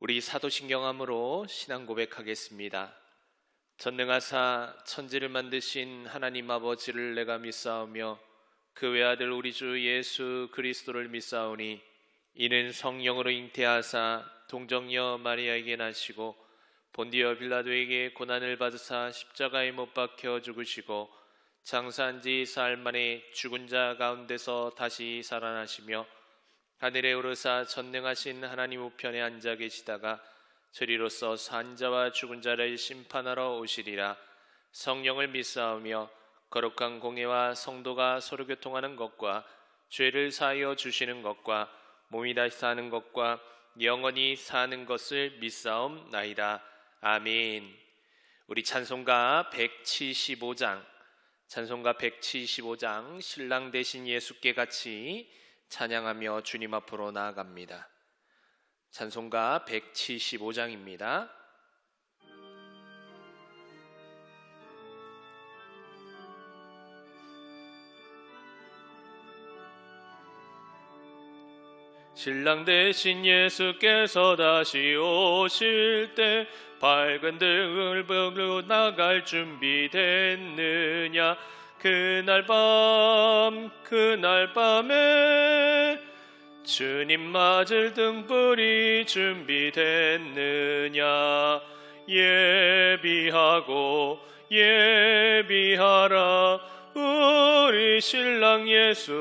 우리 사도신경함으로 신앙 고백하겠습니다. 전능하사 천지를 만드신 하나님 아버지를 내가 믿사오며 그 외아들 우리 주 예수 그리스도를 믿사오니 이는 성령으로 잉태하사 동정녀 마리아에게 나시고 본디오 빌라도에게 고난을 받으사 십자가에 못 박혀 죽으시고 장사한 지 사흘 만에 죽은 자 가운데서 다시 살아나시며 하늘에 오르사 전능하신 하나님 우편에 앉아 계시다가 저리로서 산 자와 죽은 자를 심판하러 오시리라. 성령을 믿사오며 거룩한 공예와 성도가 서로 교통하는 것과 죄를 사하여 주시는 것과 몸이 다시 사는 것과 영원히 사는 것을 믿사옵나이다. 아멘. 우리 찬송가 175장 신랑 되신 예수께 같이 찬양하며 주님 앞으로 나아갑니다. 찬송가 175장입니다. 신랑 되신 예수께서 다시 오실 때 밝은 등을 보고 나갈 준비 됐느냐. 그날 밤에 주님 맞을 등불이 준비됐느냐. 예비하라. 우리 신랑 예수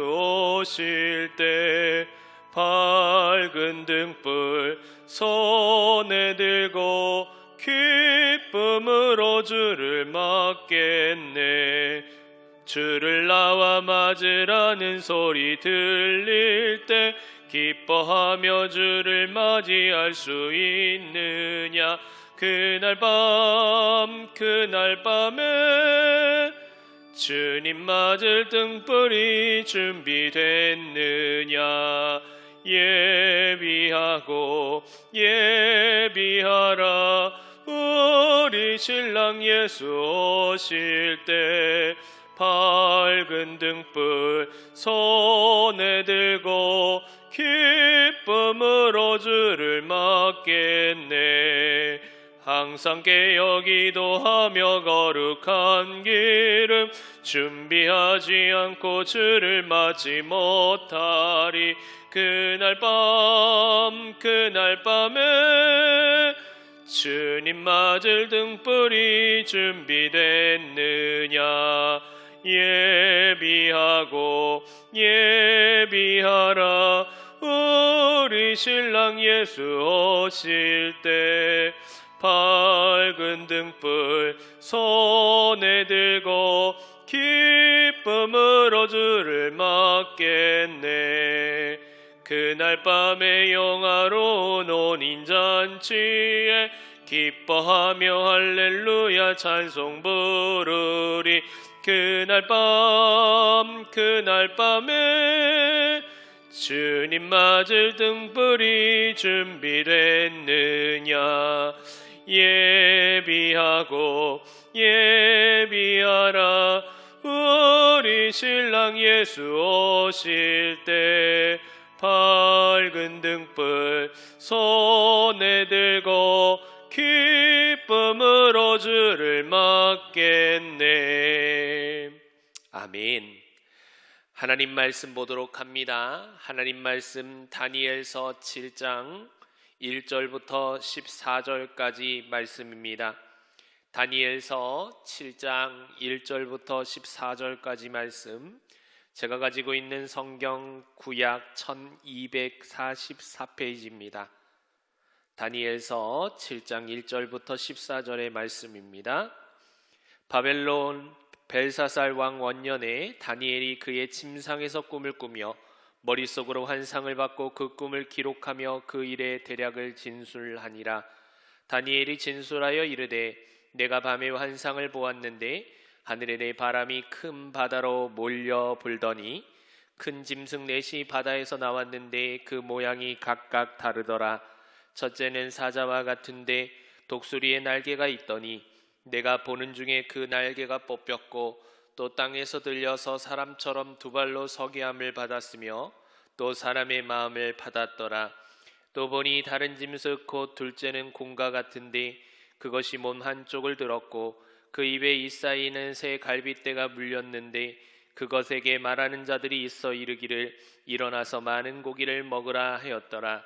오실 때 밝은 등불 손에 들고 기쁨으로 주를 맞겠네. 주를 나와 맞으라는 소리 들릴 때 기뻐하며 주를 맞이할 수 있느냐. 그날 밤에 주님 맞을 등불이 준비됐느냐. 예비하라. 우리 신랑 예수 오실 때 밝은 등불 손에 들고 기쁨으로 주를 맞겠네. 항상 깨어 기도하며 거룩한 기름 준비하지 않고 주를 맞지 못하리. 그날 밤에 주님 맞을 등불이 준비됐느냐. 예비하라. 우리 신랑 예수 오실 때 밝은 등불 손에 들고 기쁨으로 주를 맞겠네. 그날 밤에 영화로운 혼인잔치에 기뻐하며 할렐루야 찬송 부르리. 그날 밤에 주님 맞을 등불이 준비됐느냐. 예비하라. 우리 신랑 예수 오실 때 밝은 등불 손에 들고 기쁨으로 주를 맞겠네. 아멘. 하나님 말씀 보도록 합니다. 하나님 말씀 다니엘서 7장 1절부터 14절까지 말씀입니다. 다니엘서 7장 1절부터 14절까지 말씀, 제가 가지고 있는 성경 구약 1244페이지입니다. 다니엘서 7장 1절부터 14절의 말씀입니다. 바벨론 벨사살 왕 원년에 다니엘이 그의 침상에서 꿈을 꾸며 머릿속으로 환상을 받고 그 꿈을 기록하며 그 일의 대략을 진술하니라. 다니엘이 진술하여 이르되 내가 밤에 환상을 보았는데 하늘에 내 바람이 큰 바다로 몰려 불더니 큰 짐승 넷이 바다에서 나왔는데 그 모양이 각각 다르더라. 첫째는 사자와 같은데 독수리의 날개가 있더니 내가 보는 중에 그 날개가 뽑혔고 또 땅에서 들려서 사람처럼 두 발로 서게 함을 받았으며 또 사람의 마음을 받았더라. 또 보니 다른 짐승 곧 둘째는 공과 같은데 그것이 몸 한쪽을 들었고 그 입에 이사이는 새 갈빗대가 물렸는데 그것에게 말하는 자들이 있어 이르기를 일어나서 많은 고기를 먹으라 하였더라.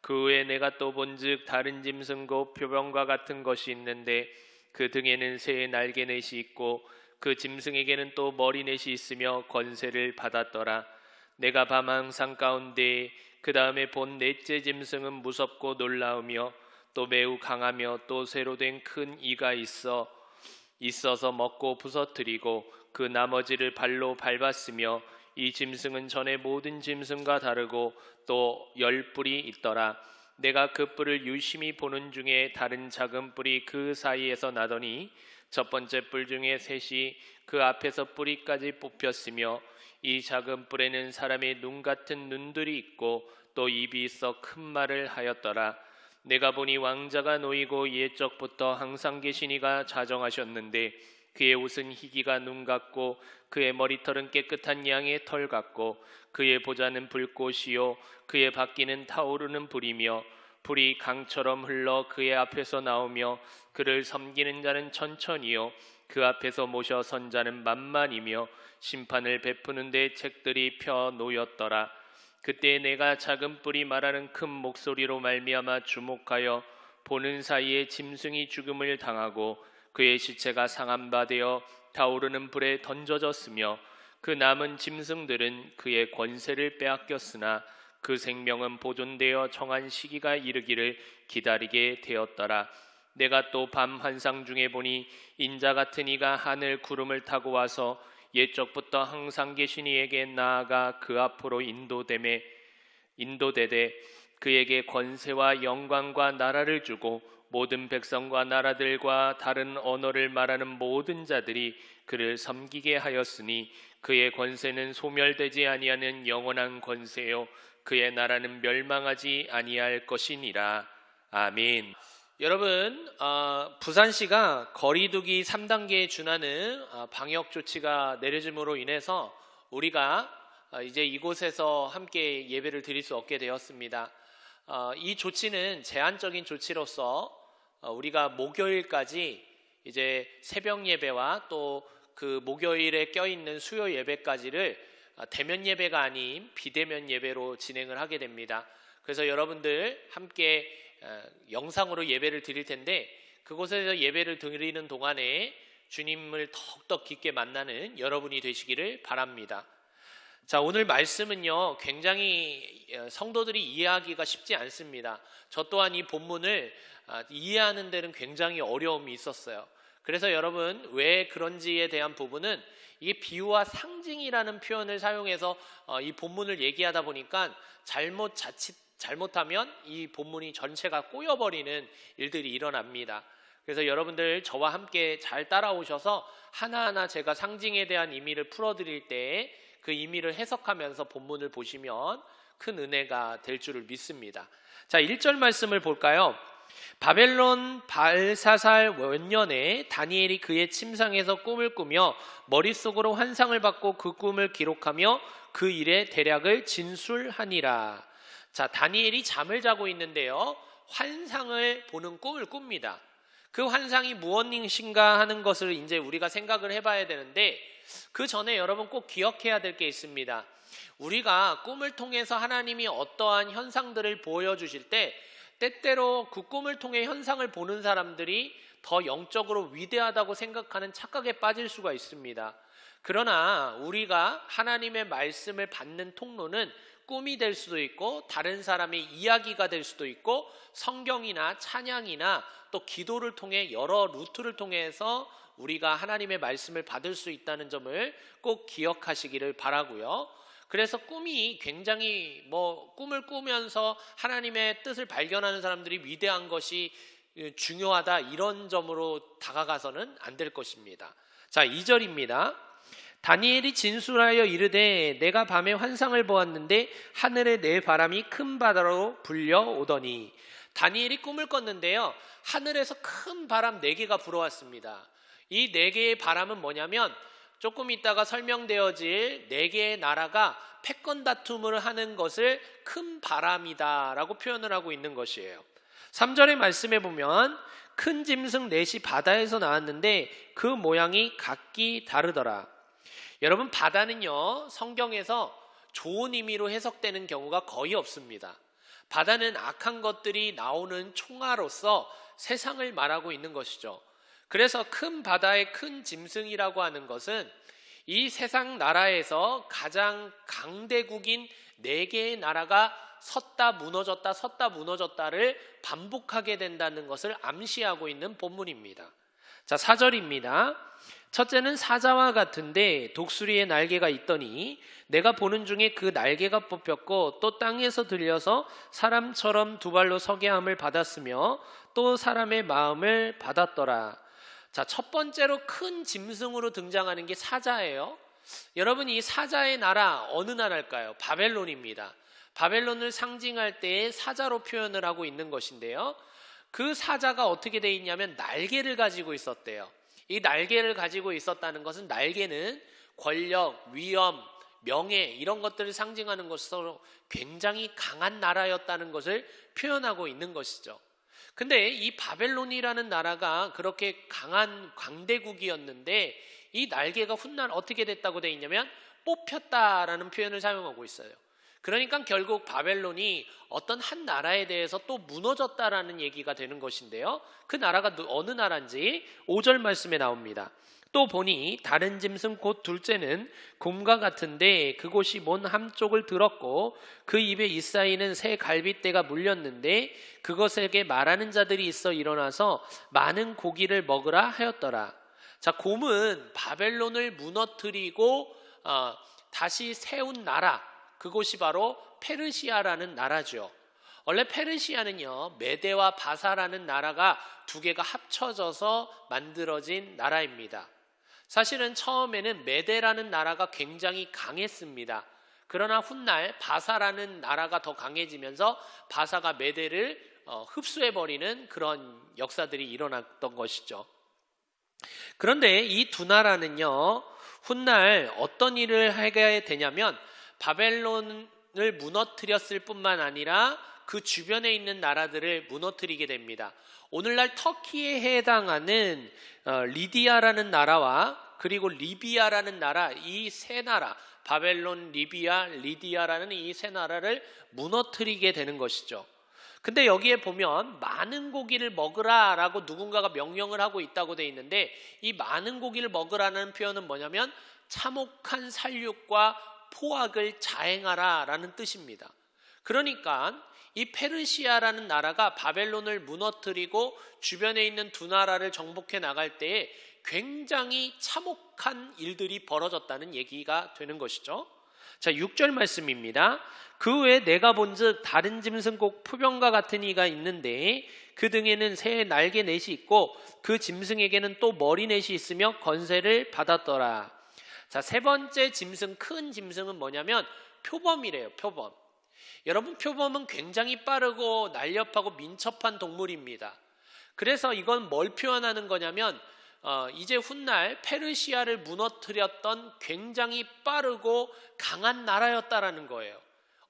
그 후에 내가 또 본즉 다른 짐승 곧 표범과 같은 것이 있는데 그 등에는 새의 날개넷이 있고 그 짐승에게는 또 머리넷이 있으며 권세를 받았더라. 내가 밤 항상 가운데 그 다음에 본 넷째 짐승은 무섭고 놀라우며 또 매우 강하며 또 새로 된 큰 이가 있어서 먹고 부서뜨리고 그 나머지를 발로 밟았으며 이 짐승은 전에 모든 짐승과 다르고 또 10뿔이 있더라. 내가 그 뿔을 유심히 보는 중에 다른 작은 뿔이 그 사이에서 나더니 첫 번째 뿔 중에 셋이 그 앞에서 뿌리까지 뽑혔으며 이 작은 뿔에는 사람의 눈 같은 눈들이 있고 또 입이 있어 큰 말을 하였더라. 내가 보니 왕자가 놓이고 옛적부터 항상 계신 이가 자정하셨는데 그의 옷은 희기가 눈 같고 그의 머리털은 깨끗한 양의 털 같고 그의 보좌는 불꽃이요 그의 바퀴는 타오르는 불이며 불이 강처럼 흘러 그의 앞에서 나오며 그를 섬기는 자는 천천히요 그 앞에서 모셔 선 자는 만만이며 심판을 베푸는 데 책들이 펴 놓였더라. 그때 내가 작은 뿔이 말하는 큰 목소리로 말미암아 주목하여 보는 사이에 짐승이 죽음을 당하고 그의 시체가 상한 바 되어 타오르는 불에 던져졌으며 그 남은 짐승들은 그의 권세를 빼앗겼으나 그 생명은 보존되어 정한 시기가 이르기를 기다리게 되었더라. 내가 또 밤 환상 중에 보니 인자 같은 이가 하늘 구름을 타고 와서 옛적부터 항상 계신 이에게 나아가 그 앞으로 인도되되 그에게 권세와 영광과 나라를 주고 모든 백성과 나라들과 다른 언어를 말하는 모든 자들이 그를 섬기게 하였으니 그의 권세는 소멸되지 아니하는 영원한 권세요 그의 나라는 멸망하지 아니할 것이니라. 아멘. 여러분, 부산시가 거리두기 3단계에 준하는 방역 조치가 내려짐으로 인해서 우리가 이제 이곳에서 함께 예배를 드릴 수 없게 되었습니다. 이 조치는 제한적인 조치로서 우리가 목요일까지 이제 새벽 예배와 또 그 목요일에 껴있는 수요 예배까지를 대면 예배가 아닌 비대면 예배로 진행을 하게 됩니다. 그래서 여러분들 함께 영상으로 예배를 드릴 텐데 그곳에서 예배를 드리는 동안에 주님을 더욱더 깊게 만나는 여러분이 되시기를 바랍니다. 자, 오늘 말씀은요 굉장히 성도들이 이해하기가 쉽지 않습니다. 저 또한 이 본문을 이해하는 데는 굉장히 어려움이 있었어요. 그래서 여러분 왜 그런지에 대한 부분은 이게 비유와 상징이라는 표현을 사용해서 이 본문을 얘기하다 보니까 잘못하면 이 본문이 전체가 꼬여버리는 일들이 일어납니다. 그래서 여러분들 저와 함께 잘 따라오셔서 하나하나 제가 상징에 대한 의미를 풀어드릴 때 그 의미를 해석하면서 본문을 보시면 큰 은혜가 될 줄을 믿습니다. 자, 1절 말씀을 볼까요? 바벨론 발사살 원년에 다니엘이 그의 침상에서 꿈을 꾸며 머릿속으로 환상을 받고 그 꿈을 기록하며 그 일의 대략을 진술하니라. 자, 다니엘이 잠을 자고 있는데요 환상을 보는 꿈을 꿉니다. 그 환상이 무엇인가 하는 것을 이제 우리가 생각을 해봐야 되는데 그 전에 여러분 꼭 기억해야 될 게 있습니다. 우리가 꿈을 통해서 하나님이 어떠한 현상들을 보여주실 때 때때로 그 꿈을 통해 현상을 보는 사람들이 더 영적으로 위대하다고 생각하는 착각에 빠질 수가 있습니다. 그러나 우리가 하나님의 말씀을 받는 통로는 꿈이 될 수도 있고 다른 사람의 이야기가 될 수도 있고 성경이나 찬양이나 또 기도를 통해 여러 루트를 통해서 우리가 하나님의 말씀을 받을 수 있다는 점을 꼭 기억하시기를 바라고요. 그래서 꿈이 굉장히 꿈을 꾸면서 하나님의 뜻을 발견하는 사람들이 위대한 것이 중요하다 이런 점으로 다가가서는 안 될 것입니다. 자, 2절입니다. 다니엘이 진술하여 이르되 내가 밤에 환상을 보았는데 하늘에 네 바람이 큰 바다로 불려오더니. 다니엘이 꿈을 꿨는데요 하늘에서 큰 바람 4개가 불어왔습니다. 이 4개의 바람은 뭐냐면 조금 있다가 설명되어질 4개의 나라가 패권 다툼을 하는 것을 큰 바람이다 라고 표현을 하고 있는 것이에요. 3절의 말씀에 보면 큰 짐승 넷이 바다에서 나왔는데 그 모양이 각기 다르더라. 여러분 바다는요 성경에서 좋은 의미로 해석되는 경우가 거의 없습니다. 바다는 악한 것들이 나오는 총알로서 세상을 말하고 있는 것이죠. 그래서 큰 바다의 큰 짐승이라고 하는 것은 이 세상 나라에서 가장 강대국인 4개의 나라가 섰다 무너졌다를 반복하게 된다는 것을 암시하고 있는 본문입니다. 자, 4절입니다. 첫째는 사자와 같은데 독수리의 날개가 있더니 내가 보는 중에 그 날개가 뽑혔고 또 땅에서 들려서 사람처럼 2발로 서게 함을 받았으며 또 사람의 마음을 받았더라. 자, 첫 번째로 큰 짐승으로 등장하는 게 사자예요. 여러분 이 사자의 나라 어느 나라일까요? 바벨론입니다. 바벨론을 상징할 때 사자로 표현을 하고 있는 것인데요. 그 사자가 어떻게 되어 있냐면 날개를 가지고 있었대요. 이 날개를 가지고 있었다는 것은 날개는 권력, 위엄, 명예 이런 것들을 상징하는 것으로 굉장히 강한 나라였다는 것을 표현하고 있는 것이죠. 근데 이 바벨론이라는 나라가 그렇게 강한 강대국이었는데 이 날개가 훗날 어떻게 됐다고 되어 있냐면 뽑혔다라는 표현을 사용하고 있어요. 그러니까 결국 바벨론이 어떤 한 나라에 대해서 또 무너졌다라는 얘기가 되는 것인데요. 그 나라가 어느 나라인지 5절 말씀에 나옵니다. 또 보니 다른 짐승 곧 둘째는 곰과 같은데 그곳이 뭔 함쪽을 들었고 그 입에 잇사이는 새 갈빗대가 물렸는데 그것에게 말하는 자들이 있어 일어나서 많은 고기를 먹으라 하였더라. 자, 곰은 바벨론을 무너뜨리고 다시 세운 나라, 그곳이 바로 페르시아라는 나라죠. 원래 페르시아는요, 메대와 바사라는 나라가 두 개가 합쳐져서 만들어진 나라입니다. 사실은 처음에는 메대라는 나라가 굉장히 강했습니다. 그러나 훗날 바사라는 나라가 더 강해지면서 바사가 메대를 흡수해버리는 그런 역사들이 일어났던 것이죠. 그런데 이 두 나라는요, 훗날 어떤 일을 하게 되냐면 바벨론을 무너뜨렸을 뿐만 아니라 그 주변에 있는 나라들을 무너뜨리게 됩니다. 오늘날 터키에 해당하는 리디아라는 나라와 그리고 리비아라는 나라, 이 세 나라, 바벨론, 리비아, 리디아라는 이 세 나라를 무너뜨리게 되는 것이죠. 근데 여기에 보면 많은 고기를 먹으라 라고 누군가가 명령을 하고 있다고 돼 있는데, 이 많은 고기를 먹으라는 표현은 뭐냐면 참혹한 살육과 포악을 자행하라 라는 뜻입니다. 그러니까 이 페르시아라는 나라가 바벨론을 무너뜨리고 주변에 있는 두 나라를 정복해 나갈 때에 굉장히 참혹한 일들이 벌어졌다는 얘기가 되는 것이죠. 자, 6절 말씀입니다. 그 후에 내가 본즉 다른 짐승 곧 표범과 같은 이가 있는데 그 등에는 새의 날개 넷이 있고 그 짐승에게는 또 머리 넷이 있으며 권세를 받았더라. 자, 세 번째 짐승, 큰 짐승은 뭐냐면 표범이래요. 표범. 여러분, 표범은 굉장히 빠르고 날렵하고 민첩한 동물입니다. 그래서 이건 뭘 표현하는 거냐면 이제 훗날 페르시아를 무너뜨렸던 굉장히 빠르고 강한 나라였다라는 거예요.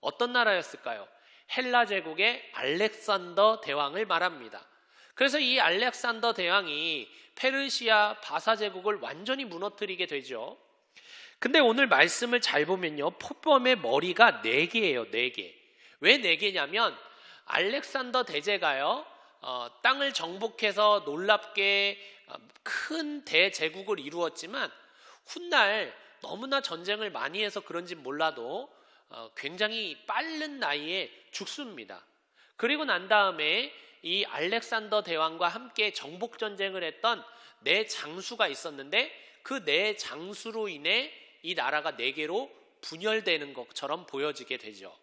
어떤 나라였을까요? 헬라 제국의 알렉산더 대왕을 말합니다. 그래서 이 알렉산더 대왕이 페르시아 바사 제국을 완전히 무너뜨리게 되죠. 근데 오늘 말씀을 잘 보면요, 표범의 머리가 4개예요. 4개. 왜 4개냐면 알렉산더 대제가요, 땅을 정복해서 놀랍게 큰 대제국을 이루었지만 훗날 너무나 전쟁을 많이 해서 그런지 몰라도 굉장히 빠른 나이에 죽습니다. 그리고 난 다음에 이 알렉산더 대왕과 함께 정복 전쟁을 했던 4장수가 있었는데 그 4장수로 인해 이 나라가 4개로 분열되는 것처럼 보여지게 되죠.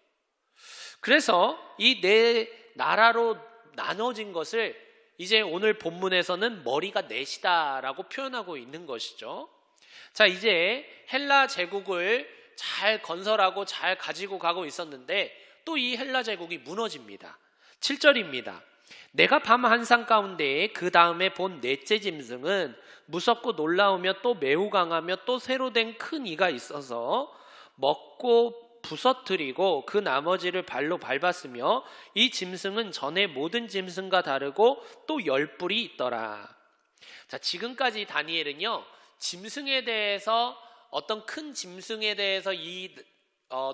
그래서 이 4나라로 나눠진 것을 이제 오늘 본문에서는 머리가 4이다라고 표현하고 있는 것이죠. 자, 이제 헬라 제국을 잘 건설하고 잘 가지고 가고 있었는데 또 이 헬라 제국이 무너집니다. 7절입니다. 내가 밤 한상 가운데에 그 다음에 본 넷째 짐승은 무섭고 놀라우며 또 매우 강하며 또 새로 된 큰 이가 있어서 먹고 부서뜨리고 그 나머지를 발로 밟았으며 이 짐승은 전에 모든 짐승과 다르고 또 10뿔이 있더라. 자, 지금까지 다니엘은요, 짐승에 대해서, 어떤 큰 짐승에 대해서 이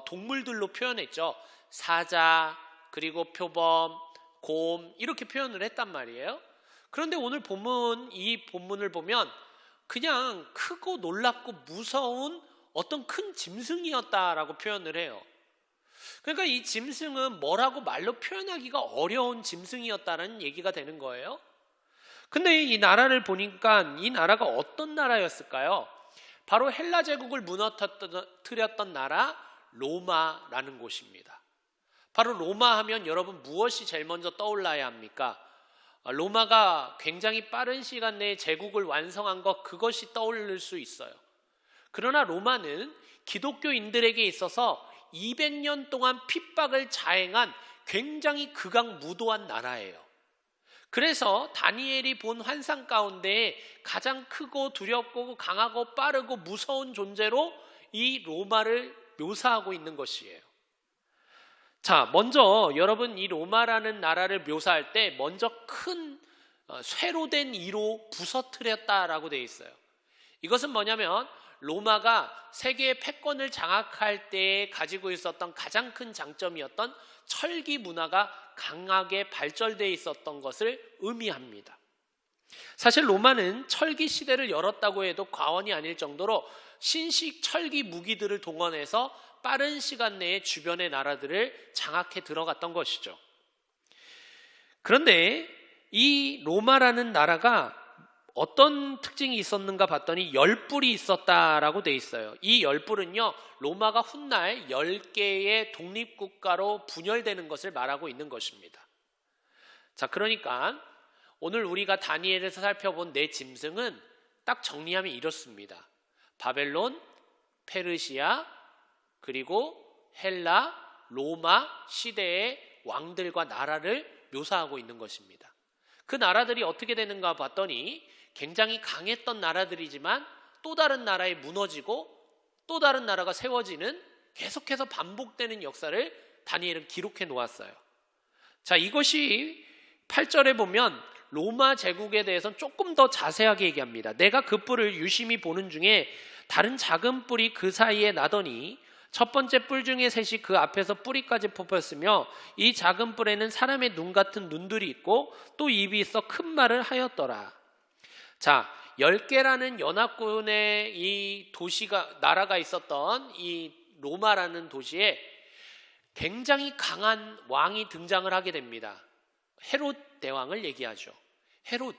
동물들로 표현했죠. 사자, 그리고 표범, 곰, 이렇게 표현을 했단 말이에요. 그런데 오늘 이 본문을 보면 그냥 크고 놀랍고 무서운 어떤 큰 짐승이었다라고 표현을 해요. 그러니까 이 짐승은 뭐라고 말로 표현하기가 어려운 짐승이었다는 얘기가 되는 거예요. 근데 이 나라를 보니까 이 나라가 어떤 나라였을까요? 바로 헬라 제국을 무너뜨렸던 나라 로마라는 곳입니다. 바로 로마 하면 여러분 무엇이 제일 먼저 떠올라야 합니까? 로마가 굉장히 빠른 시간 내에 제국을 완성한 것, 그것이 떠오를 수 있어요. 그러나 로마는 기독교인들에게 있어서 200년 동안 핍박을 자행한 굉장히 극악무도한 나라예요. 그래서 다니엘이 본 환상 가운데 가장 크고 두렵고 강하고 빠르고 무서운 존재로 이 로마를 묘사하고 있는 것이에요. 자, 먼저 여러분, 이 로마라는 나라를 묘사할 때 먼저 큰 쇠로 된 이로 부서뜨렸다라고 되어 있어요. 이것은 뭐냐면 로마가 세계의 패권을 장악할 때 가지고 있었던 가장 큰 장점이었던 철기 문화가 강하게 발전되어 있었던 것을 의미합니다. 사실 로마는 철기 시대를 열었다고 해도 과언이 아닐 정도로 신식 철기 무기들을 동원해서 빠른 시간 내에 주변의 나라들을 장악해 들어갔던 것이죠. 그런데 이 로마라는 나라가 어떤 특징이 있었는가 봤더니 열뿔이 있었다라고 돼 있어요. 이 열뿔은요, 로마가 훗날 10개의 독립국가로 분열되는 것을 말하고 있는 것입니다. 자, 그러니까 오늘 우리가 다니엘에서 살펴본 네 짐승은 딱 정리하면 이렇습니다. 바벨론, 페르시아, 그리고 헬라, 로마 시대의 왕들과 나라를 묘사하고 있는 것입니다. 그 나라들이 어떻게 되는가 봤더니 굉장히 강했던 나라들이지만 또 다른 나라에 무너지고 또 다른 나라가 세워지는 계속해서 반복되는 역사를 다니엘은 기록해 놓았어요. 자, 이것이 8절에 보면 로마 제국에 대해서는 조금 더 자세하게 얘기합니다. 내가 그 뿔을 유심히 보는 중에 다른 작은 뿔이 그 사이에 나더니 첫 번째 뿔 중에 셋이 그 앞에서 뿌리까지 뽑혔으며 이 작은 뿔에는 사람의 눈 같은 눈들이 있고 또 입이 있어 큰 말을 하였더라. 자, 10개라는 연합군의 이 도시가, 나라가 있었던 이 로마라는 도시에 굉장히 강한 왕이 등장을 하게 됩니다. 헤롯 대왕을 얘기하죠. 헤롯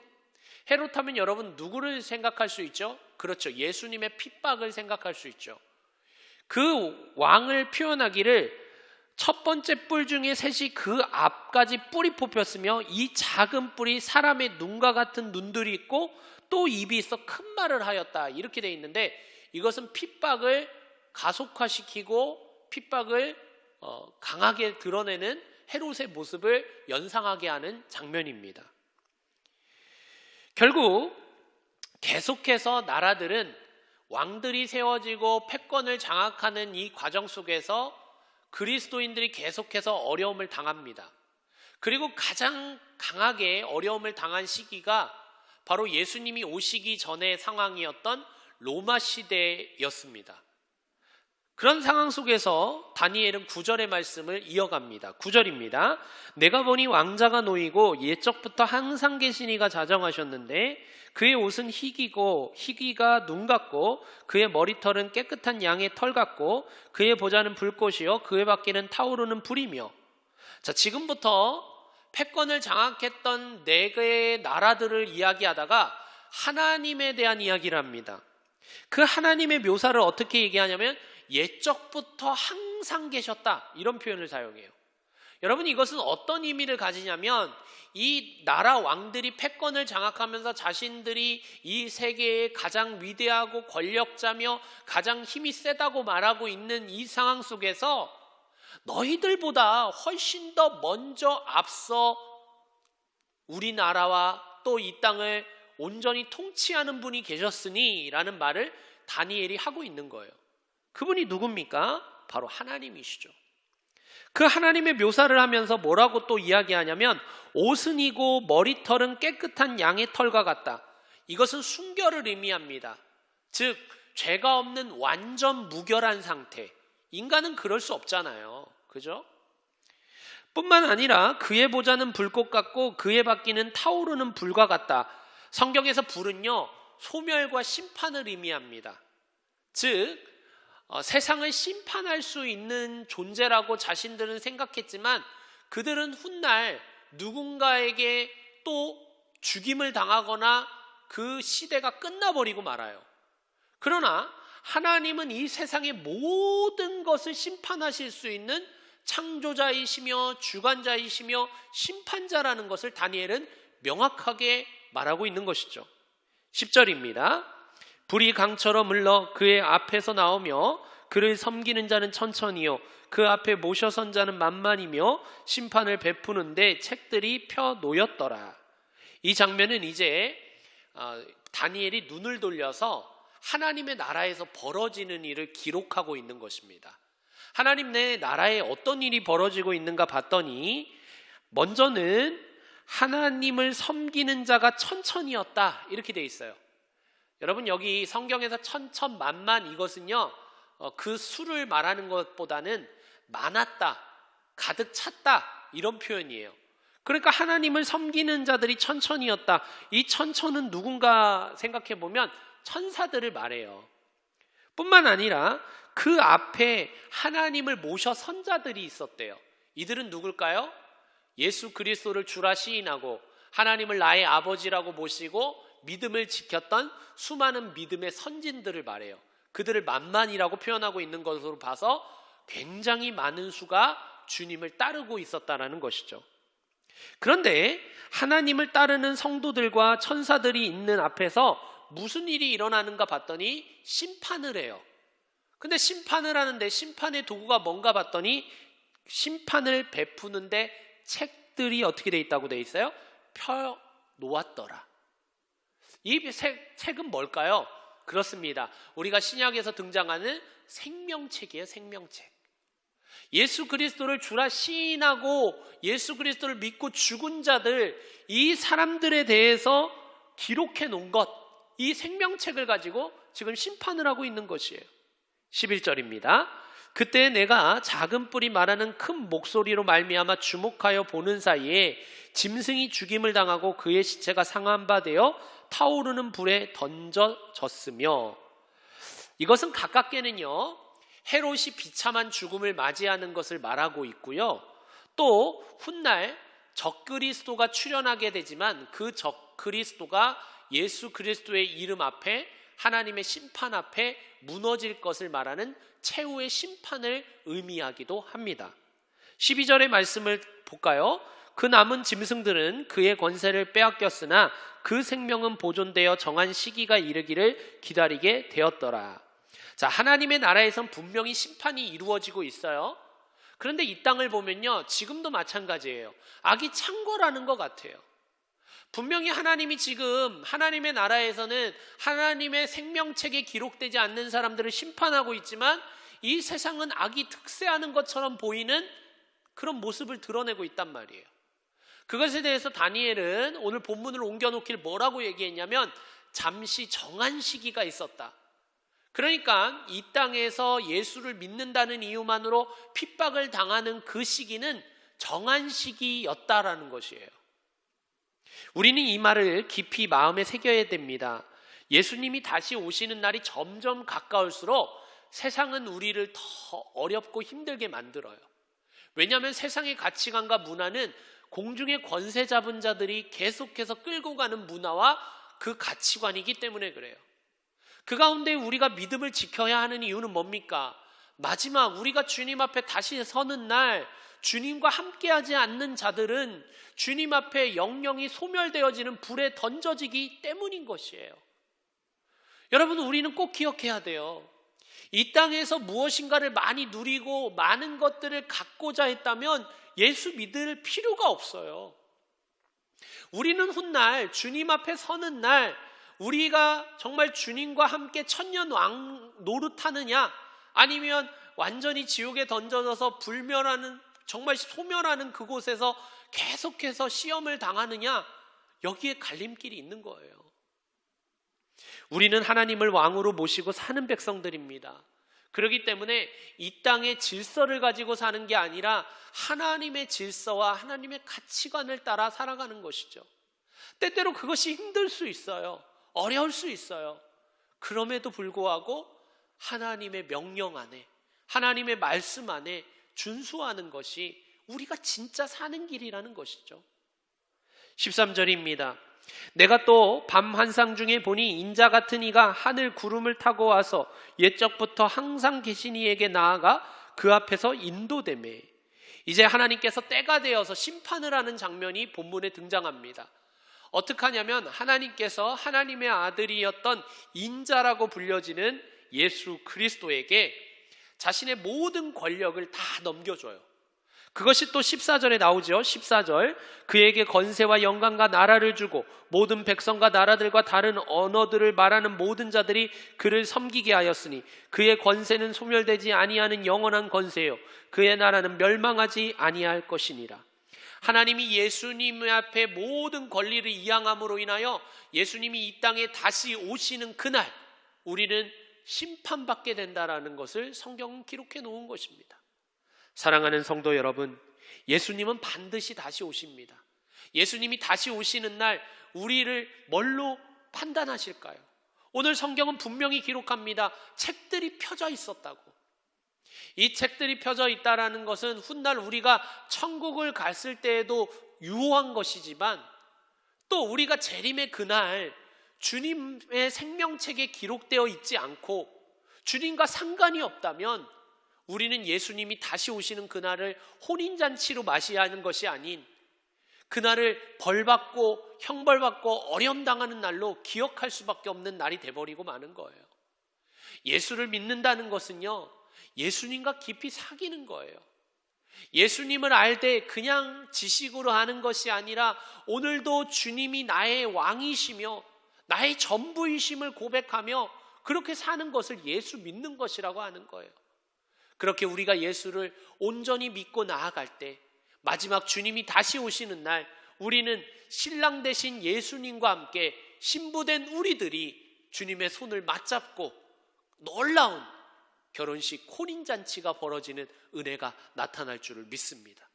하면 여러분 누구를 생각할 수 있죠? 그렇죠. 예수님의 핍박을 생각할 수 있죠. 그 왕을 표현하기를 첫 번째 뿔 중에 셋이 그 앞까지 뿔이 뽑혔으며 이 작은 뿔이 사람의 눈과 같은 눈들이 있고 또 입이 있어 큰 말을 하였다, 이렇게 돼 있는데, 이것은 핍박을 가속화시키고 핍박을 강하게 드러내는 헤롯의 모습을 연상하게 하는 장면입니다. 결국 계속해서 나라들은 왕들이 세워지고 패권을 장악하는 이 과정 속에서 그리스도인들이 계속해서 어려움을 당합니다. 그리고 가장 강하게 어려움을 당한 시기가 바로 예수님이 오시기 전의 상황이었던 로마 시대였습니다. 그런 상황 속에서 다니엘은 9절의 말씀을 이어갑니다. 9절입니다. 내가 보니 왕자가 놓이고 옛적부터 항상 계신 이가 자정하셨는데 그의 옷은 희기가 눈 같고 그의 머리털은 깨끗한 양의 털 같고 그의 보좌는 불꽃이요 그의 밖에는 타오르는 불이며. 자, 지금부터 패권을 장악했던 4개의 나라들을 이야기하다가 하나님에 대한 이야기를 합니다. 그 하나님의 묘사를 어떻게 얘기하냐면 옛적부터 항상 계셨다, 이런 표현을 사용해요. 여러분, 이것은 어떤 의미를 가지냐면 이 나라 왕들이 패권을 장악하면서 자신들이 이 세계의 가장 위대하고 권력자며 가장 힘이 세다고 말하고 있는 이 상황 속에서 너희들보다 훨씬 더 먼저 앞서 우리나라와 또 이 땅을 온전히 통치하는 분이 계셨으니 라는 말을 다니엘이 하고 있는 거예요. 그분이 누굽니까? 바로 하나님이시죠. 그 하나님의 묘사를 하면서 뭐라고 또 이야기하냐면 옷은 이고 머리털은 깨끗한 양의 털과 같다. 이것은 순결을 의미합니다. 즉 죄가 없는 완전 무결한 상태. 인간은 그럴 수 없잖아요. 그죠? 뿐만 아니라 그의 보좌는 불꽃 같고 그의 바퀴는 타오르는 불과 같다. 성경에서 불은요, 소멸과 심판을 의미합니다. 즉 세상을 심판할 수 있는 존재라고 자신들은 생각했지만 그들은 훗날 누군가에게 또 죽임을 당하거나 그 시대가 끝나버리고 말아요. 그러나 하나님은 이 세상의 모든 것을 심판하실 수 있는 창조자이시며 주관자이시며 심판자라는 것을 다니엘은 명확하게 말하고 있는 것이죠. 10절입니다. 불이 강처럼 흘러 그의 앞에서 나오며 그를 섬기는 자는 천천히요 그 앞에 모셔선 자는 만만이며 심판을 베푸는데 책들이 펴 놓였더라. 이 장면은 이제 다니엘이 눈을 돌려서 하나님의 나라에서 벌어지는 일을 기록하고 있는 것입니다. 하나님의 나라에 어떤 일이 벌어지고 있는가 봤더니 먼저는 하나님을 섬기는 자가 천천히였다, 이렇게 돼 있어요. 여러분, 여기 성경에서 천천만만, 이것은요 그 수를 말하는 것보다는 많았다, 가득 찼다, 이런 표현이에요. 그러니까 하나님을 섬기는 자들이 천천이었다. 이 천천은 누군가 생각해 보면 천사들을 말해요. 뿐만 아니라 그 앞에 하나님을 모셔 선 자들이 있었대요. 이들은 누굴까요? 예수 그리스도를 주라 시인하고 하나님을 나의 아버지라고 모시고 믿음을 지켰던 수많은 믿음의 선진들을 말해요. 그들을 만만이라고 표현하고 있는 것으로 봐서 굉장히 많은 수가 주님을 따르고 있었다라는 것이죠. 그런데 하나님을 따르는 성도들과 천사들이 있는 앞에서 무슨 일이 일어나는가 봤더니 심판을 해요. 근데 심판을 하는데 심판의 도구가 뭔가 봤더니 심판을 베푸는데 책들이 어떻게 돼 있다고 돼 있어요? 펴 놓았더라. 이 책은 뭘까요? 그렇습니다. 우리가 신약에서 등장하는 생명책이에요. 생명책. 예수 그리스도를 주라 시인하고 예수 그리스도를 믿고 죽은 자들, 이 사람들에 대해서 기록해 놓은 것, 이 생명책을 가지고 지금 심판을 하고 있는 것이에요. 11절입니다. 그때 내가 작은 뿔이 말하는 큰 목소리로 말미암아 주목하여 보는 사이에 짐승이 죽임을 당하고 그의 시체가 상한 바 되어 타오르는 불에 던져졌으며, 이것은 가깝게는요 헤롯이 비참한 죽음을 맞이하는 것을 말하고 있고요, 또 훗날 적그리스도가 출현하게 되지만 그 적그리스도가 예수 그리스도의 이름 앞에 하나님의 심판 앞에 무너질 것을 말하는 최후의 심판을 의미하기도 합니다. 12절의 말씀을 볼까요? 그 남은 짐승들은 그의 권세를 빼앗겼으나 그 생명은 보존되어 정한 시기가 이르기를 기다리게 되었더라. 자, 하나님의 나라에선 분명히 심판이 이루어지고 있어요. 그런데 이 땅을 보면요, 지금도 마찬가지예요. 악이 창궐하는 것 같아요. 분명히 하나님이 지금 하나님의 나라에서는 하나님의 생명책에 기록되지 않는 사람들을 심판하고 있지만 이 세상은 악이 득세하는 것처럼 보이는 그런 모습을 드러내고 있단 말이에요. 그것에 대해서 다니엘은 오늘 본문을 옮겨놓길 뭐라고 얘기했냐면 잠시 정한 시기가 있었다. 그러니까 이 땅에서 예수를 믿는다는 이유만으로 핍박을 당하는 그 시기는 정한 시기였다라는 것이에요. 우리는 이 말을 깊이 마음에 새겨야 됩니다. 예수님이 다시 오시는 날이 점점 가까울수록 세상은 우리를 더 어렵고 힘들게 만들어요. 왜냐하면 세상의 가치관과 문화는 공중의 권세 잡은 자들이 계속해서 끌고 가는 문화와 그 가치관이기 때문에 그래요. 그 가운데 우리가 믿음을 지켜야 하는 이유는 뭡니까? 마지막 우리가 주님 앞에 다시 서는 날 주님과 함께하지 않는 자들은 주님 앞에 영영이 소멸되어지는 불에 던져지기 때문인 것이에요. 여러분, 우리는 꼭 기억해야 돼요. 이 땅에서 무엇인가를 많이 누리고 많은 것들을 갖고자 했다면 예수 믿을 필요가 없어요. 우리는 훗날 주님 앞에 서는 날 우리가 정말 주님과 함께 천년 왕 노릇하느냐, 아니면 완전히 지옥에 던져져서 불멸하는, 정말 소멸하는 그곳에서 계속해서 시험을 당하느냐, 여기에 갈림길이 있는 거예요. 우리는 하나님을 왕으로 모시고 사는 백성들입니다. 그렇기 때문에 이 땅의 질서를 가지고 사는 게 아니라 하나님의 질서와 하나님의 가치관을 따라 살아가는 것이죠. 때때로 그것이 힘들 수 있어요. 어려울 수 있어요. 그럼에도 불구하고 하나님의 명령 안에, 하나님의 말씀 안에 준수하는 것이 우리가 진짜 사는 길이라는 것이죠. 13절입니다. 내가 또 밤 환상 중에 보니 인자 같은 이가 하늘 구름을 타고 와서 옛적부터 항상 계신 이에게 나아가 그 앞에서 인도되매. 이제 하나님께서 때가 되어서 심판을 하는 장면이 본문에 등장합니다. 어떻게 하냐면 하나님께서 하나님의 아들이었던 인자라고 불려지는 예수 그리스도에게 자신의 모든 권력을 다 넘겨줘요. 그것이 또 14절에 나오죠. 14절, 그에게 건세와 영광과 나라를 주고 모든 백성과 나라들과 다른 언어들을 말하는 모든 자들이 그를 섬기게 하였으니 그의 권세는 소멸되지 아니하는 영원한 권세요 그의 나라는 멸망하지 아니할 것이니라. 하나님이 예수님 앞에 모든 권리를 이양함으로 인하여 예수님이 이 땅에 다시 오시는 그날 우리는 심판받게 된다라는 것을 성경은 기록해 놓은 것입니다. 사랑하는 성도 여러분, 예수님은 반드시 다시 오십니다. 예수님이 다시 오시는 날 우리를 뭘로 판단하실까요? 오늘 성경은 분명히 기록합니다. 책들이 펴져 있었다고. 이 책들이 펴져 있다라는 것은 훗날 우리가 천국을 갔을 때에도 유효한 것이지만 또 우리가 재림의 그날 주님의 생명책에 기록되어 있지 않고 주님과 상관이 없다면 우리는 예수님이 다시 오시는 그날을 혼인잔치로 맞이해야 하는 것이 아닌 그날을 벌받고 형벌받고 어려움당하는 날로 기억할 수밖에 없는 날이 돼버리고 마는 거예요. 예수를 믿는다는 것은요, 예수님과 깊이 사귀는 거예요. 예수님을 알 때 그냥 지식으로 하는 것이 아니라 오늘도 주님이 나의 왕이시며 나의 전부이심을 고백하며 그렇게 사는 것을 예수 믿는 것이라고 하는 거예요. 그렇게 우리가 예수를 온전히 믿고 나아갈 때 마지막 주님이 다시 오시는 날 우리는 신랑 되신 예수님과 함께 신부된 우리들이 주님의 손을 맞잡고 놀라운 결혼식 혼인잔치가 벌어지는 은혜가 나타날 줄을 믿습니다.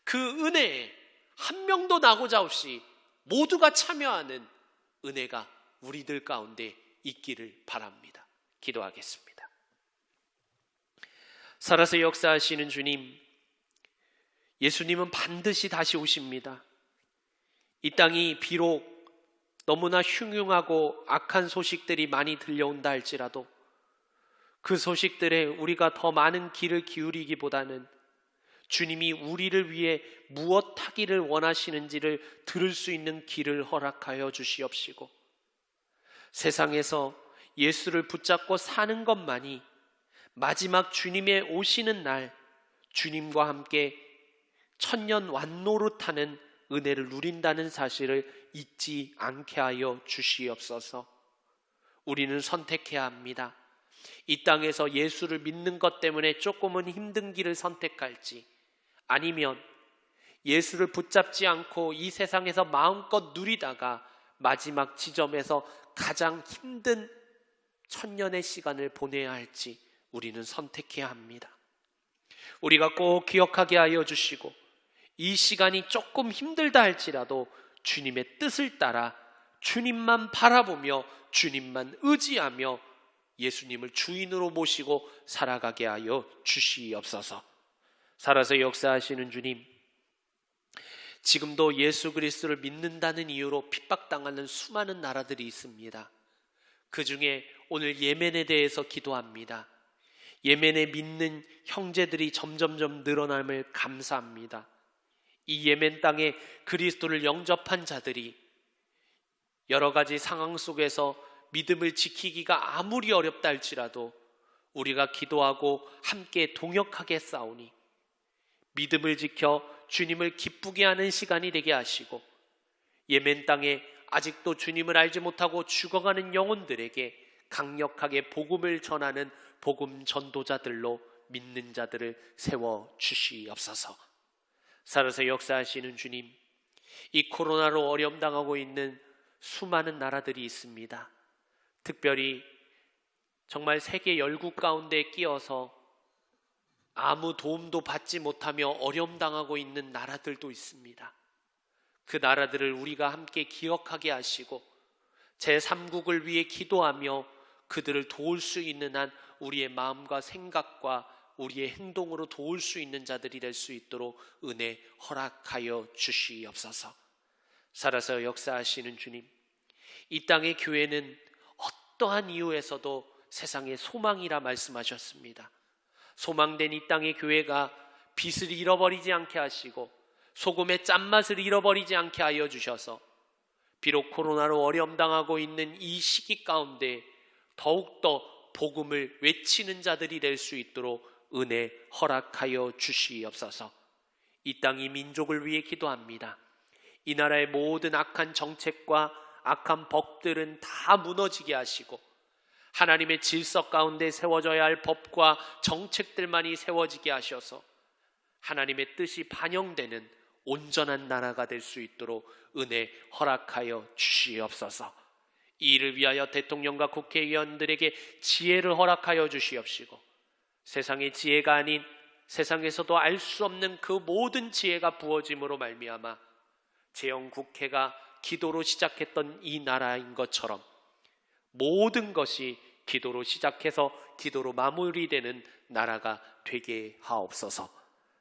그 은혜에 한 명도 나고자 없이 모두가 참여하는 은혜가 우리들 가운데 있기를 바랍니다. 기도하겠습니다. 살아서 역사하시는 주님, 예수님은 반드시 다시 오십니다. 이 땅이 비록 너무나 흉흉하고 악한 소식들이 많이 들려온다 할지라도 그 소식들에 우리가 더 많은 귀를 기울이기보다는 주님이 우리를 위해 무엇 하기를 원하시는지를 들을 수 있는 귀를 허락하여 주시옵시고 세상에서 예수를 붙잡고 사는 것만이 마지막 주님의 오시는 날 주님과 함께 천년 완노릇하는 은혜를 누린다는 사실을 잊지 않게 하여 주시옵소서. 우리는 선택해야 합니다. 이 땅에서 예수를 믿는 것 때문에 조금은 힘든 길을 선택할지 아니면 예수를 붙잡지 않고 이 세상에서 마음껏 누리다가 마지막 지점에서 가장 힘든 천년의 시간을 보내야 할지 우리는 선택해야 합니다. 우리가 꼭 기억하게 하여 주시고 이 시간이 조금 힘들다 할지라도 주님의 뜻을 따라 주님만 바라보며 주님만 의지하며 예수님을 주인으로 모시고 살아가게 하여 주시옵소서. 살아서 역사하시는 주님, 지금도 예수 그리스도를 믿는다는 이유로 핍박당하는 수많은 나라들이 있습니다. 그 중에 오늘 예멘에 대해서 기도합니다. 예멘에 믿는 형제들이 점점점 늘어남을 감사합니다. 이 예멘 땅에 그리스도를 영접한 자들이 여러 가지 상황 속에서 믿음을 지키기가 아무리 어렵다 할지라도 우리가 기도하고 함께 동역하게 싸우니 믿음을 지켜 주님을 기쁘게 하는 시간이 되게 하시고 예멘 땅에 아직도 주님을 알지 못하고 죽어가는 영혼들에게 강력하게 복음을 전하는 복음 전도자들로 믿는 자들을 세워 주시옵소서. 살아서 역사하시는 주님, 이 코로나로 어려움 당하고 있는 수많은 나라들이 있습니다. 특별히 정말 세계 열국 가운데 끼어서 아무 도움도 받지 못하며 어려움 당하고 있는 나라들도 있습니다. 그 나라들을 우리가 함께 기억하게 하시고 제3국을 위해 기도하며 그들을 도울 수 있는 한 우리의 마음과 생각과 우리의 행동으로 도울 수 있는 자들이 될 수 있도록 은혜 허락하여 주시옵소서. 살아서 역사하시는 주님, 이 땅의 교회는 어떠한 이유에서도 세상의 소망이라 말씀하셨습니다. 소망된 이 땅의 교회가 빛을 잃어버리지 않게 하시고 소금의 짠맛을 잃어버리지 않게 하여 주셔서 비록 코로나로 어려움 당하고 있는 이 시기 가운데 더욱더 복음을 외치는 자들이 될 수 있도록 은혜 허락하여 주시옵소서. 이 땅이 민족을 위해 기도합니다. 이 나라의 모든 악한 정책과 악한 법들은 다 무너지게 하시고 하나님의 질서 가운데 세워져야 할 법과 정책들만이 세워지게 하셔서 하나님의 뜻이 반영되는 온전한 나라가 될 수 있도록 은혜 허락하여 주시옵소서. 이 일을 위하여 대통령과 국회의원들에게 지혜를 허락하여 주시옵시고 세상의 지혜가 아닌 세상에서도 알 수 없는 그 모든 지혜가 부어짐으로 말미암아 제영국회가 기도로 시작했던 이 나라인 것처럼 모든 것이 기도로 시작해서 기도로 마무리되는 나라가 되게 하옵소서.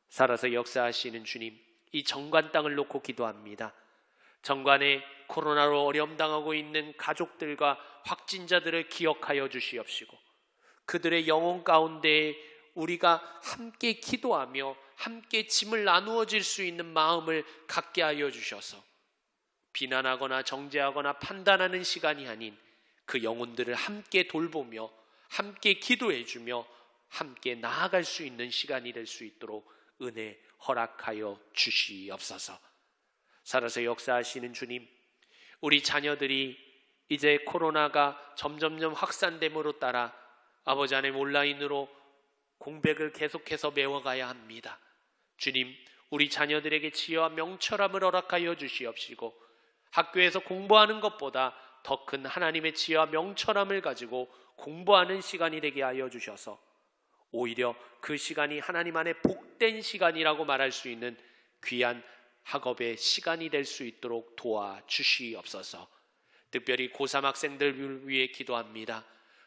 살아서 역사하시는 주님, 이 정관 땅을 놓고 기도합니다. 정관에 코로나로 어려움당하고 있는 가족들과 확진자들을 기억하여 주시옵시고, 그들의 영혼 가운데 우리가 함께 기도하며 함께 짐을 나누어 질 수 있는 마음을 갖게 하여 주셔서 비난하거나 정죄하거나 판단하는 시간이 아닌 그 영혼들을 함께 돌보며 함께 기도해 주며 함께 나아갈 수 있는 시간이 될 수 있도록 은혜 허락하여 주시옵소서. 살아서 역사하시는 주님, 우리 자녀들이 이제 코로나가 점점점 확산됨으로 따라 아버지 하나님 온라인으로 공백을 계속해서 메워가야 합니다. 주님, 우리 자녀들에게 지혜와 명철함을 허락하여 주시옵시고, 학교에서 공부하는 것보다 더 큰 하나님의 지혜와 명철함을 가지고 공부하는 시간이 되게 하여 주셔서 오히려 그 시간이 하나님 안에 복된 시간이라고 말할 수 있는 귀한 학업의 시간이 될 수 있도록 도와주시옵소서. 특별히 고3 학생들을 위해 기도합니다.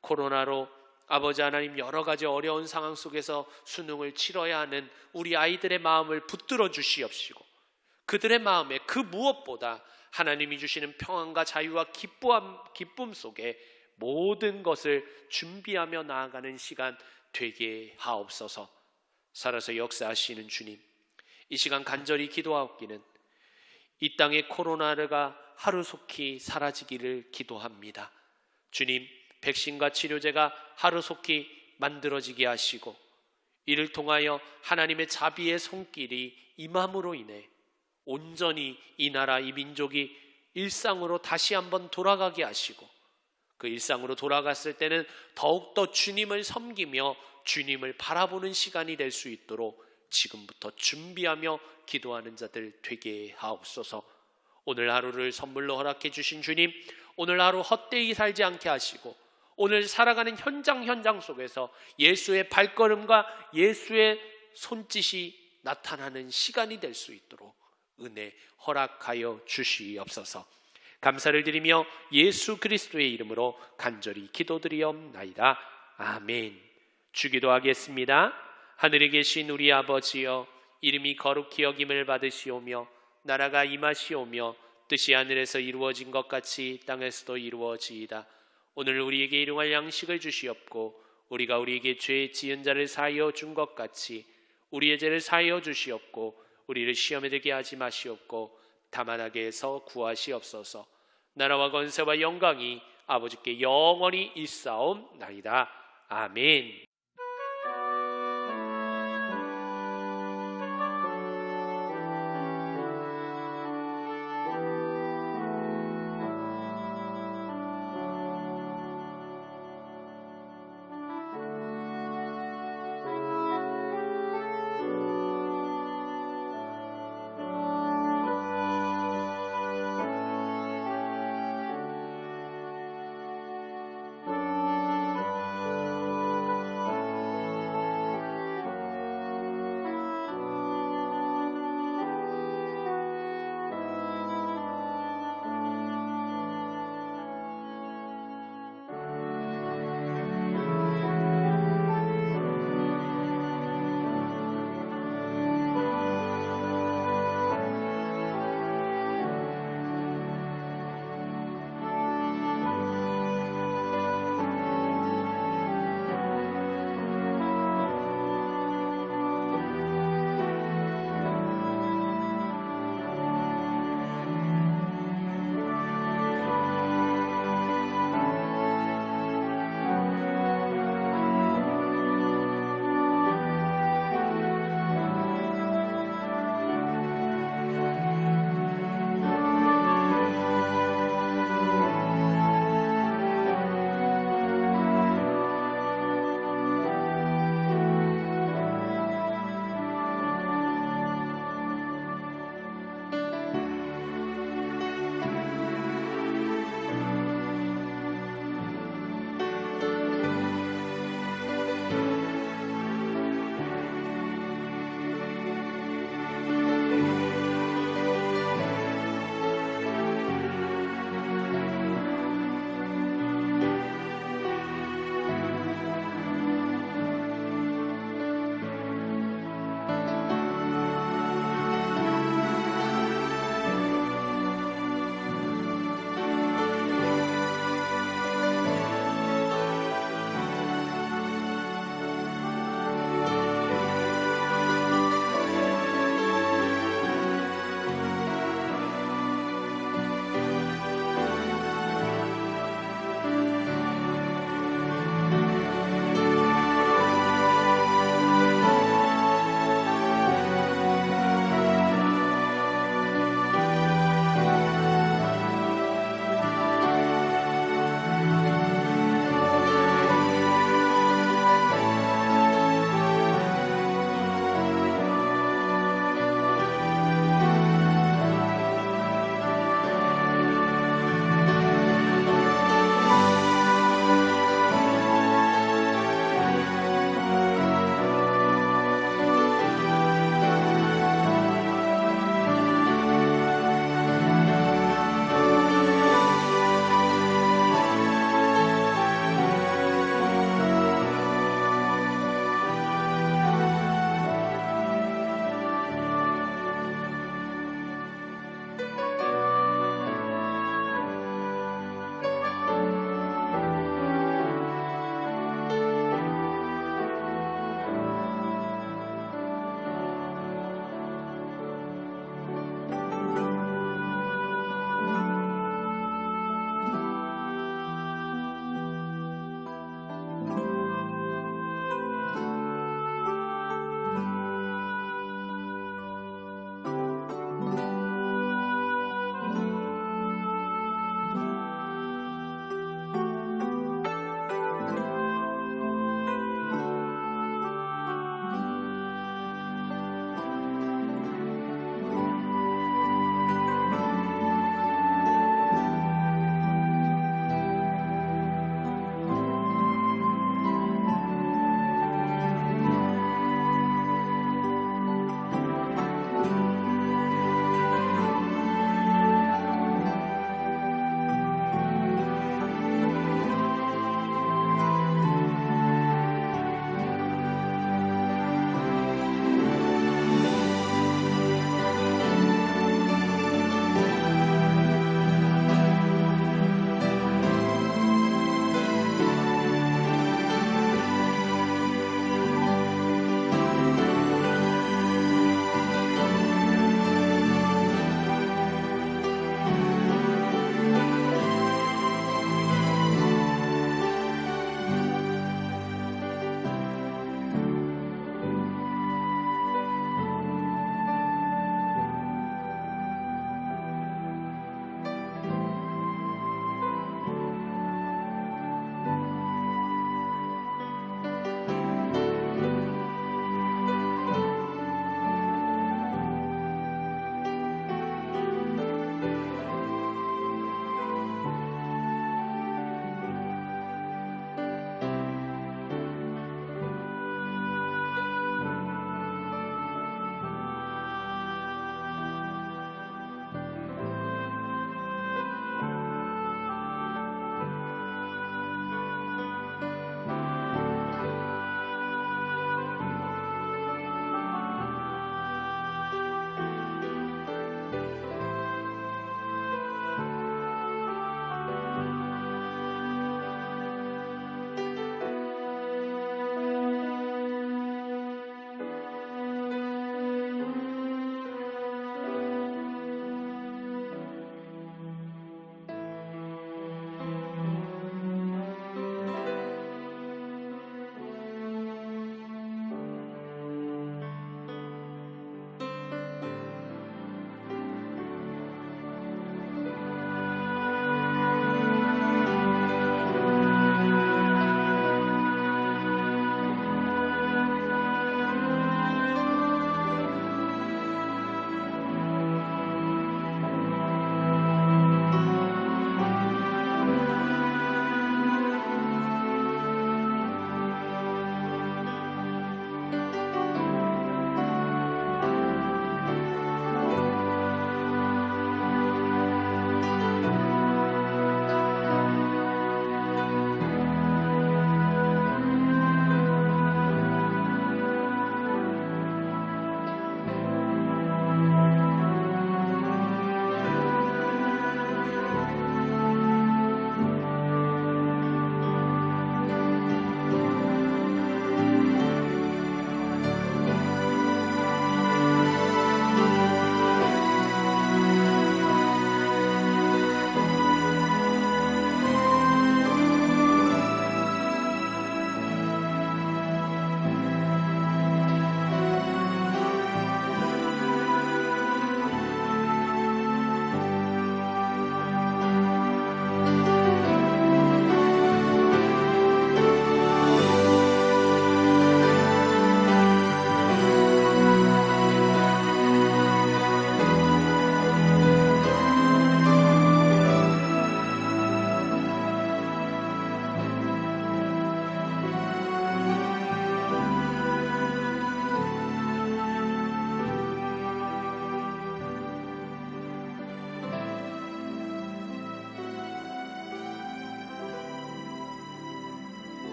코로나로 아버지 하나님 여러 가지 어려운 상황 속에서 수능을 치러야 하는 우리 아이들의 마음을 붙들어 주시옵시고, 그들의 마음에 그 무엇보다 하나님이 주시는 평안과 자유와 기쁨 속에 모든 것을 준비하며 나아가는 시간 되게 하옵소서. 살아서 역사하시는 주님, 이 시간 간절히 기도하옵기는 이 땅의 코로나가 하루속히 사라지기를 기도합니다. 주님, 백신과 치료제가 하루속히 만들어지게 하시고 이를 통하여 하나님의 자비의 손길이 임함으로 인해 온전히 이 나라 이 민족이 일상으로 다시 한번 돌아가게 하시고, 그 일상으로 돌아갔을 때는 더욱더 주님을 섬기며 주님을 바라보는 시간이 될 수 있도록 지금부터 준비하며 기도하는 자들 되게 하옵소서. 오늘 하루를 선물로 허락해 주신 주님, 오늘 하루 헛되이 살지 않게 하시고 오늘 살아가는 현장 속에서 예수의 발걸음과 예수의 손짓이 나타나는 시간이 될 수 있도록 은혜 허락하여 주시옵소서. 감사를 드리며 예수 그리스도의 이름으로 간절히 기도드리옵나이다. 아멘. 주기도하겠습니다. 하늘에 계신 우리 아버지여, 이름이 거룩히 여김을 받으시오며 나라가 임하시오며 뜻이 하늘에서 이루어진 것 같이 땅에서도 이루어지이다. 오늘 우리에게 일용할 양식을 주시옵고 우리가 우리에게 죄 지은 자를 사하여 준 것 같이 우리의 죄를 사하여 주시옵고 우리를 시험에 들게 하지 마시옵고 다만 악에서 구하시옵소서. 나라와 권세와 영광이 아버지께 영원히 있사옵나이다. 아멘.